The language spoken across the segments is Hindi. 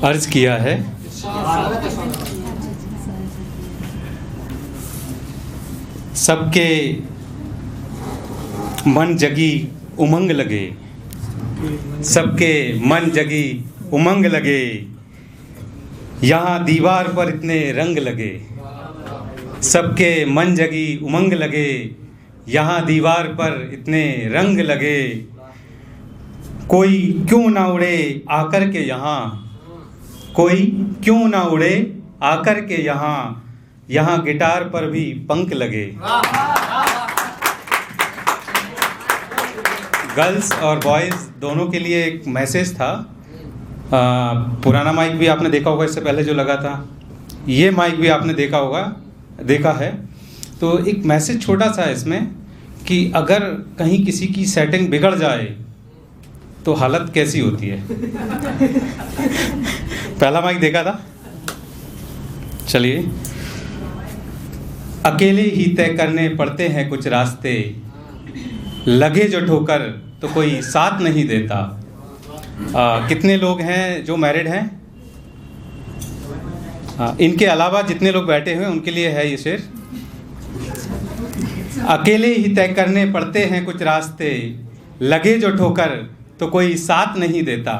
अर्ज किया है। सबके मन जगी उमंग लगे, सबके मन जगी उमंग लगे, यहाँ दीवार पर इतने रंग लगे। सबके मन जगी उमंग लगे, यहाँ दीवार पर इतने रंग लगे। कोई क्यों ना उड़े आकर के यहाँ, कोई क्यों ना उड़े आकर के यहाँ, यहाँ गिटार पर भी पंख लगे। गर्ल्स और बॉयज़ दोनों के लिए एक मैसेज था। पुराना माइक भी आपने देखा होगा, इससे पहले जो लगा था, ये माइक भी आपने देखा है। तो एक मैसेज छोटा सा है इसमें कि अगर कहीं किसी की सेटिंग बिगड़ जाए तो हालत कैसी होती है। पहला माइक देखा था। चलिए। अकेले ही तय करने पड़ते हैं कुछ रास्ते, लगे जो ठोकर तो कोई साथ नहीं देता। कितने लोग हैं जो मैरिड हैं? इनके अलावा जितने लोग बैठे हुए हैं उनके लिए है ये शेर। अकेले ही तय करने पड़ते हैं कुछ रास्ते, लगे जो ठोकर तो कोई साथ नहीं देता।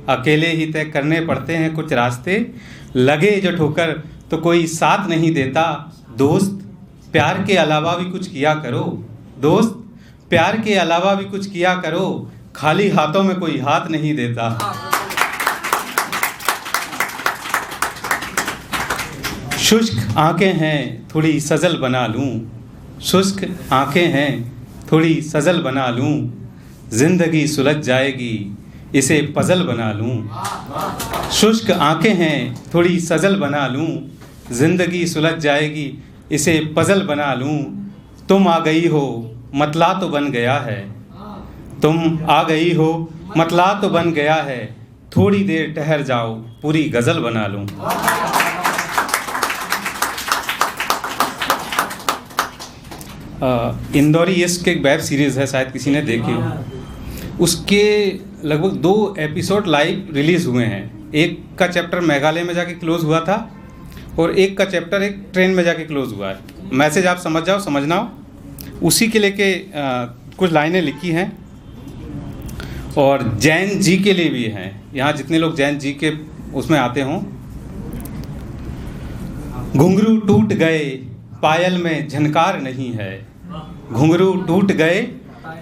अकेले ही तय करने पड़ते हैं कुछ रास्ते, लगे जो ठोकर तो कोई साथ नहीं देता। दोस्त प्यार के अलावा भी कुछ किया करो, दोस्त प्यार के अलावा भी कुछ किया करो, खाली हाथों में कोई हाथ नहीं देता। शुष्क आंखें हैं थोड़ी सजल बना लूं, शुष्क आंखें हैं थोड़ी सजल बना लूं, जिंदगी सुलझ जाएगी इसे पजल बना लूं। शुष्क आंखें हैं थोड़ी सजल बना लूं, जिंदगी सुलझ जाएगी इसे पजल बना लूं। तुम आ गई हो मतला तो बन गया है, तुम आ गई हो मतला तो बन गया है, थोड़ी देर ठहर जाओ पूरी गज़ल बना लूं। इंदौरी इश्क एक वेब सीरीज़ है, शायद किसी ने देखी हो। उसके लगभग 2 एपिसोड लाइव रिलीज़ हुए हैं। एक का चैप्टर मेघालय में जाके क्लोज़ हुआ था और एक का चैप्टर एक ट्रेन में जाके क्लोज़ हुआ है। मैसेज आप समझ जाओ, समझना हो, उसी के लेके कुछ लाइनें लिखी हैं। और जैन जी के लिए भी हैं, यहाँ जितने लोग जैन जी के उसमें आते हों। घुंघरू टूट गए पायल में झनकार नहीं है, घुंघरू टूट गए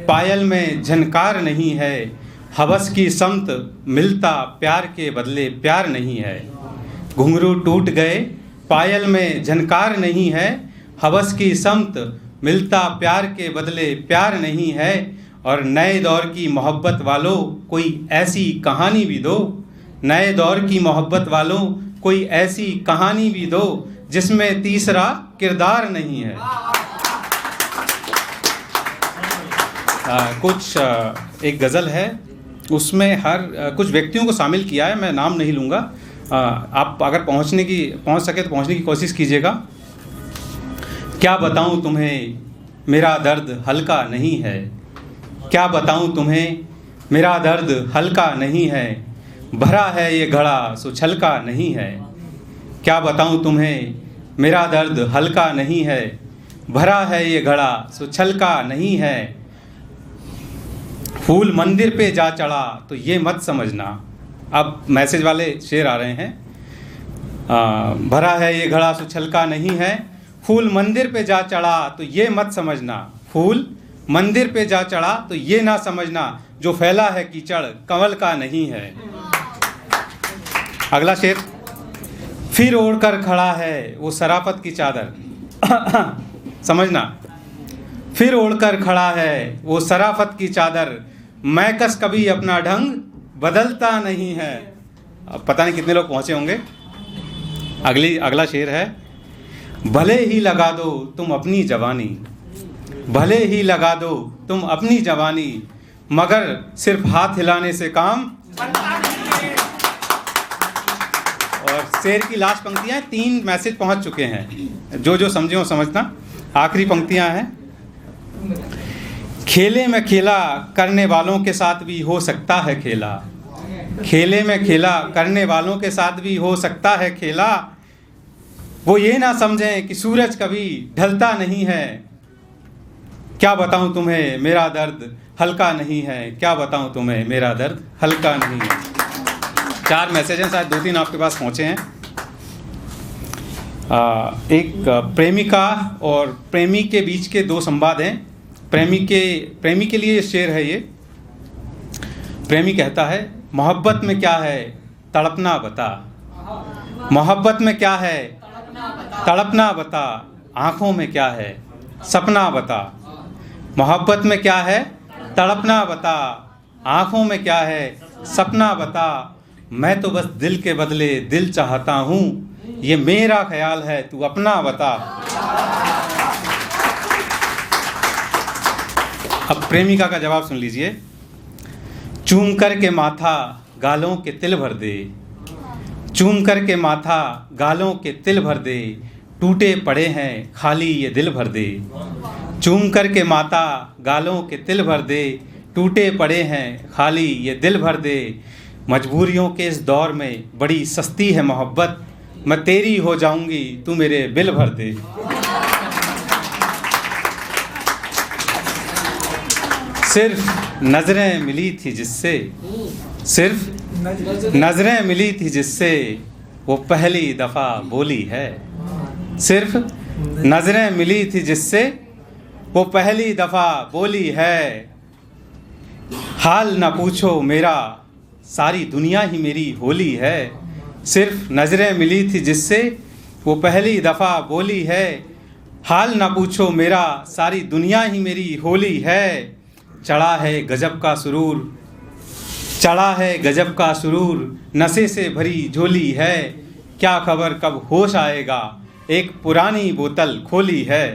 पायल में झनकार नहीं है, हवस की समत मिलता प्यार के बदले प्यार नहीं है। घुंघरू टूट गए पायल में झनकार नहीं है, हवस की समत मिलता प्यार के बदले प्यार नहीं है। और नए दौर की मोहब्बत वालों कोई ऐसी कहानी भी दो, नए दौर की मोहब्बत वालों कोई ऐसी कहानी भी दो, जिसमें तीसरा किरदार नहीं है। एक गज़ल है, उसमें कुछ व्यक्तियों को शामिल किया है, मैं नाम नहीं लूँगा। आप अगर पहुँच सके तो पहुँचने की कोशिश कीजिएगा। क्या बताऊँ तुम्हें मेरा दर्द हल्का नहीं है, क्या बताऊँ तुम्हें मेरा दर्द हल्का नहीं है, भरा है ये घड़ा सो छलका नहीं है। क्या बताऊँ तुम्हें मेरा दर्द हल्का नहीं है, भरा है ये घड़ा सो छलका नहीं है। फूल मंदिर पे जा चढ़ा तो ये मत समझना, अब मैसेज वाले शेर आ रहे हैं। भरा है ये घड़ा सो छलका नहीं है, फूल मंदिर पे जा चढ़ा तो ये मत समझना, फूल मंदिर पे जा चढ़ा तो ये ना समझना, जो फैला है कीचड़ कंवल का नहीं है। अगला शेर। फिर ओढ़कर खड़ा है वो शराफत की चादर, समझना, फिर ओढ़कर खड़ा है वो शराफत की चादर, मैं कस कभी अपना ढंग बदलता नहीं है। अब पता नहीं कितने लोग पहुंचे होंगे। अगला शेर है। भले ही लगा दो तुम अपनी जवानी, भले ही लगा दो तुम अपनी जवानी, मगर सिर्फ हाथ हिलाने से काम। और शेर की लास्ट पंक्तियां, 3 मैसेज पहुंच चुके हैं, जो समझे हो समझना। आखिरी पंक्तियां हैं। खेले में खेला करने वालों के साथ भी हो सकता है खेला, खेले में खेला करने वालों के साथ भी हो सकता है खेला। वो ये ना समझें कि सूरज कभी ढलता नहीं है। क्या बताऊं तुम्हें मेरा दर्द हल्का नहीं है, क्या बताऊं तुम्हें मेरा दर्द हल्का नहीं है। 4 मैसेज हैं, शायद 2-3 आपके पास पहुंचे हैं। एक प्रेमिका और प्रेमी के बीच के 2 संवाद हैं। प्रेमी के लिए शेर है ये। प्रेमी कहता है, मोहब्बत में क्या है तड़पना बता, मोहब्बत में क्या है तड़पना बता, आँखों में क्या है सपना बता। मोहब्बत में क्या है तड़पना बता, आँखों में क्या है सपना बता। मैं तो बस दिल के बदले दिल चाहता हूँ, ये मेरा ख्याल है तू अपना बता। अब प्रेमिका का जवाब सुन लीजिए। चूम कर के माथा गालों के तिल भर दे, चूम कर के माथा गालों के तिल भर दे, टूटे पड़े हैं खाली ये दिल भर दे। चूम कर के माथा गालों के तिल भर दे, टूटे पड़े हैं खाली ये दिल भर दे। मजबूरियों के इस दौर में बड़ी सस्ती है मोहब्बत, मैं तेरी हो जाऊंगी तू मेरे बिल भर दे। सिर्फ नजरें मिली थी जिससे, सिर्फ नजरें मिली थी जिससे वो पहली दफा बोली है। सिर्फ नजरें मिली थी जिससे वो पहली दफा बोली है। हाल ना पूछो मेरा सारी दुनिया ही मेरी होली है। सिर्फ नजरें मिली थी जिससे वो पहली दफा बोली है। हाल ना पूछो मेरा सारी दुनिया ही मेरी होली है। चढ़ा है गजब का सुरूर, चढ़ा है गजब का सुरूर, नशे से भरी झोली है। क्या खबर कब होश आएगा, एक पुरानी बोतल खोली है।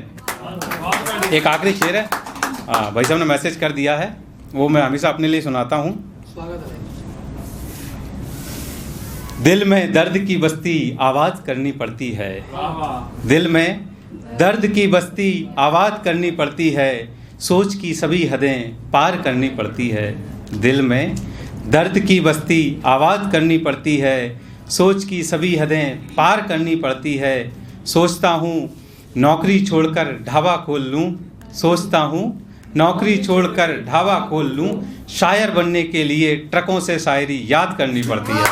एक आखिरी शेर है, भाई साहब ने मैसेज कर दिया है, वो मैं हमेशा अपने लिए सुनाता हूँ। दिल में दर्द की बस्ती आवाज़ करनी पड़ती है, दिल में दर्द की बस्ती आवाज़ करनी पड़ती है। सोच की सभी हदें पार करनी पड़ती है। दिल में दर्द की बस्ती आवाज़ करनी पड़ती है, सोच की सभी हदें पार करनी पड़ती है। सोचता हूँ नौकरी छोड़कर ढाबा खोल लूँ, सोचता हूँ नौकरी छोड़कर ढाबा खोल लूँ। शायर बनने के लिए ट्रकों से शायरी याद करनी पड़ती है।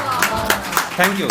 Thank you.